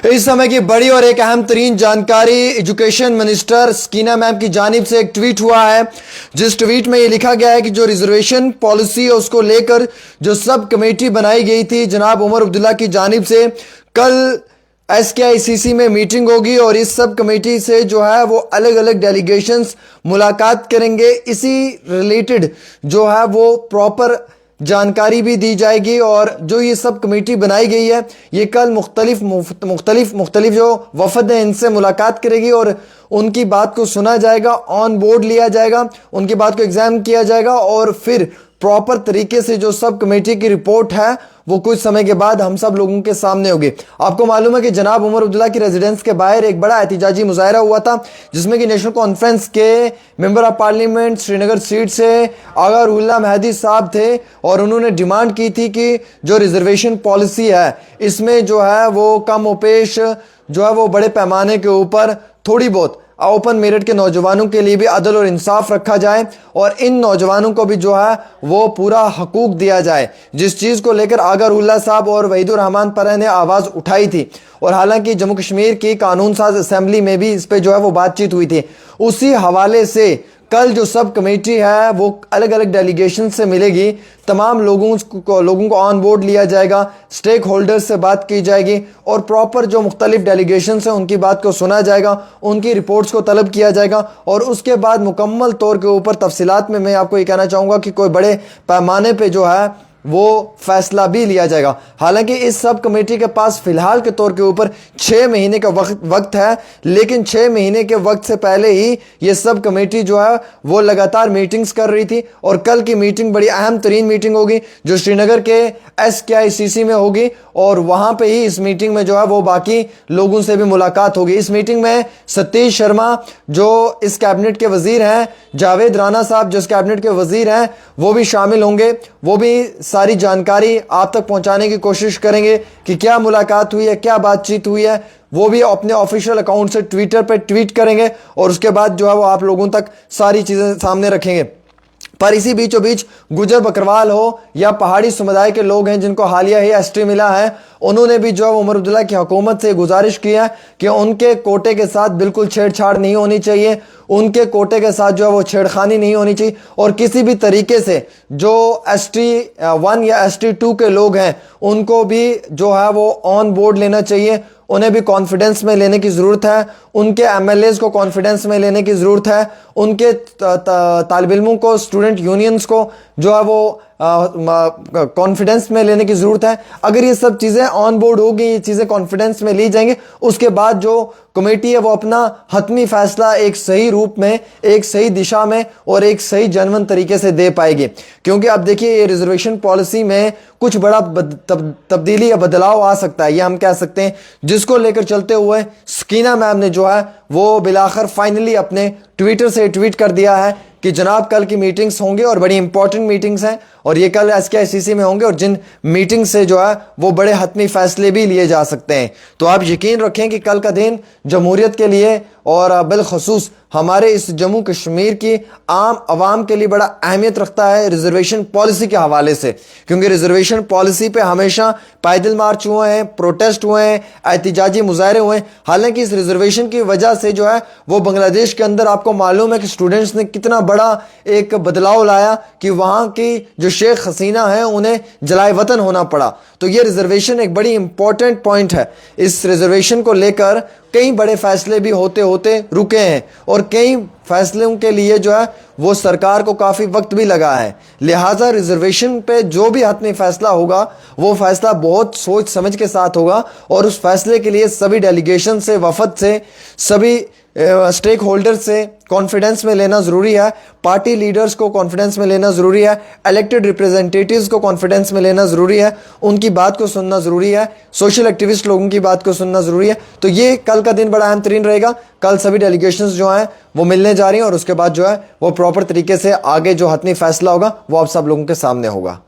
इस समय की बड़ी और एक अहम तरीन जानकारी एजुकेशन मिनिस्टर स्कीना मैम की जानिब से एक ट्वीट हुआ है, जिस ट्वीट में ये लिखा गया है कि जो रिजर्वेशन पॉलिसी है उसको लेकर जो सब कमेटी बनाई गई थी जनाब उमर अब्दुल्ला की जानिब से, कल SKICC में मीटिंग होगी और इस सब कमेटी से जो है वो अलग अलग डेलीगेशंस मुलाकात करेंगे। इसी रिलेटेड जो है वो प्रॉपर जानकारी भी दी जाएगी और जो ये सब कमेटी बनाई गई है ये कल मुख्तलिफ जो वफद है इनसे मुलाकात करेगी और उनकी बात को सुना जाएगा, ऑन बोर्ड लिया जाएगा, उनकी बात को एग्जाम किया जाएगा और फिर प्रॉपर तरीके से जो सब कमेटी की रिपोर्ट है वो कुछ समय के बाद हम सब लोगों के सामने होगी। आपको मालूम है कि जनाब उमर अब्दुल्ला की रेजिडेंस के बाहर एक बड़ा एहतिजाजी मुजाहरा हुआ था जिसमें कि नेशनल कॉन्फ्रेंस के member of parliament Srinagar seat से आगा रुहुल्लाह महदी साहब थे और उन्होंने डिमांड की थी कि जो रिजर्वेशन पॉलिसी है इसमें जो है वो कम पेश जो है वो बड़े पैमाने के ऊपर थोड़ी बहुत ओपन मेरिट के नौजवानों के लिए भी अदल और इंसाफ रखा जाए और इन नौजवानों को भी जो है वो पूरा हकूक दिया जाए, जिस चीज़ को लेकर आगा रुहुल्लाह साहब और वहीदुर रहमान परा ने आवाज़ उठाई थी। और हालांकि जम्मू कश्मीर की कानून साज असेंबली में भी इस पे जो है वो बातचीत हुई थी। उसी हवाले से कल जो सब कमेटी है वो अलग अलग डेलीगेशन से मिलेगी, तमाम लोगों को ऑन बोर्ड लिया जाएगा, स्टेक होल्डर्स से बात की जाएगी और प्रॉपर जो मुख्तलिफ डेलीगेशन है उनकी बात को सुना जाएगा, उनकी रिपोर्ट्स को तलब किया जाएगा और उसके बाद मुकम्मल तौर के ऊपर तफसीलात में मैं आपको ये कहना चाहूँगा कि कोई बड़े पैमाने पर जो है वो फैसला भी लिया जाएगा। हालांकि इस सब कमेटी के पास फिलहाल के तौर के ऊपर 6 महीने का वक्त है, लेकिन 6 महीने के वक्त से पहले ही ये सब कमेटी जो है वो लगातार मीटिंग्स कर रही थी और कल की मीटिंग बड़ी अहम तरीन मीटिंग होगी जो श्रीनगर के SKICC में होगी और वहां पे ही इस मीटिंग में जो है वो बाकी लोगों से भी मुलाकात होगी। इस मीटिंग में सतीश शर्मा जो इस कैबिनेट के वजीर हैं, जावेद राना साहब जो इस कैबिनेट के वजीर हैं वो भी शामिल होंगे। वो भी सारी जानकारी आप तक पहुंचाने की कोशिश करेंगे कि क्या मुलाकात हुई है, क्या बातचीत हुई है, वो भी अपने ऑफिशियल अकाउंट से ट्विटर पे ट्वीट करेंगे और उसके बाद जो है वो आप लोगों तक सारी चीजें सामने रखेंगे। पर इसी बीचों बीच गुजर बकरवाल हो या पहाड़ी समुदाय के लोग हैं जिनको हालिया ही ST मिला है, उन्होंने भी जो है उमर अब्दुल्ला की हुकूमत से गुजारिश की है कि उनके कोटे के साथ बिल्कुल छेड़छाड़ नहीं होनी चाहिए, उनके कोटे के साथ जो है वो छेड़खानी नहीं होनी चाहिए और किसी भी तरीके से जो ST1 या ST2 के लोग हैं उनको भी जो है वो ऑन बोर्ड लेना चाहिए, उन्हें भी कॉन्फिडेंस में लेने की ज़रूरत है, उनके MLAs को कॉन्फिडेंस में लेने की ज़रूरत है, उनके तालिब इल्मों को, स्टूडेंट यूनियंस को जो है वो कॉन्फिडेंस में लेने की ज़रूरत है। अगर ये सब चीज़ें ऑन बोर्ड होगी, ये चीज़ें कॉन्फिडेंस में ली जाएंगे, उसके बाद जो कमेटी है वो अपना हतमी फैसला एक सही रूप में, एक सही दिशा में और एक सही जनवन तरीके से दे पाएगी। क्योंकि अब देखिए ये रिजर्वेशन पॉलिसी में कुछ बड़ा तब्दीली या बदलाव आ सकता है, ये हम कह सकते हैं, जिसको लेकर चलते हुए स्कीना मैम ने जो है वो बिलाखिर फाइनली अपने ट्विटर से ट्वीट कर दिया है कि जनाब कल की मीटिंग्स होंगे और बड़ी इंपॉर्टेंट मीटिंग्स हैं और ये कल SKICC में होंगे और जिन मीटिंग से जो है वो बड़े हतमी फैसले भी लिए जा सकते हैं। तो आप यकीन रखें कि कल का दिन जमहूरियत के लिए और बिलखसूस हमारे इस जम्मू कश्मीर की आम आवाम के लिए बड़ा अहमियत रखता है रिजर्वेशन पॉलिसी के हवाले से, क्योंकि रिजर्वेशन पॉलिसी पे हमेशा पैदल मार्च हुए हैं, प्रोटेस्ट हुए हैं, एहतिजाजी मुजाहरे हुए हैं। हालांकि इस रिजर्वेशन की वजह से जो है वो बांग्लादेश के अंदर आपको मालूम है कि स्टूडेंट्स ने कितना बड़ा एक बदलाव लाया कि वहाँ की जो शेख हसीना है उन्हें जलाए वतन होना पड़ा। तो ये रिजर्वेशन एक बड़ी इंपॉर्टेंट पॉइंट है। इस रिजर्वेशन को लेकर कई बड़े फैसले भी होते होते रुके हैं और कई फैसलों के लिए जो है वो सरकार को काफ़ी वक्त भी लगा है। लिहाजा रिजर्वेशन पे जो भी हतमी फैसला होगा वो फैसला बहुत सोच समझ के साथ होगा और उस फैसले के लिए सभी डेलीगेशन से, वफद से, सभी स्टेक होल्डर्स से कॉन्फिडेंस में लेना ज़रूरी है, पार्टी लीडर्स को कॉन्फिडेंस में लेना ज़रूरी है, इलेक्टेड रिप्रेजेंटेटिव्स को कॉन्फिडेंस में लेना ज़रूरी है, उनकी बात को सुनना ज़रूरी है, सोशल एक्टिविस्ट लोगों की बात को सुनना ज़रूरी है। तो ये कल का दिन बड़ा अहम तरीन रहेगा। कल सभी डेलीगेशंस जो हैं वो मिलने जा रही हैं और उसके बाद जो है वो प्रॉपर तरीके से आगे जो हतमी फैसला होगा वो आप सब लोगों के सामने होगा।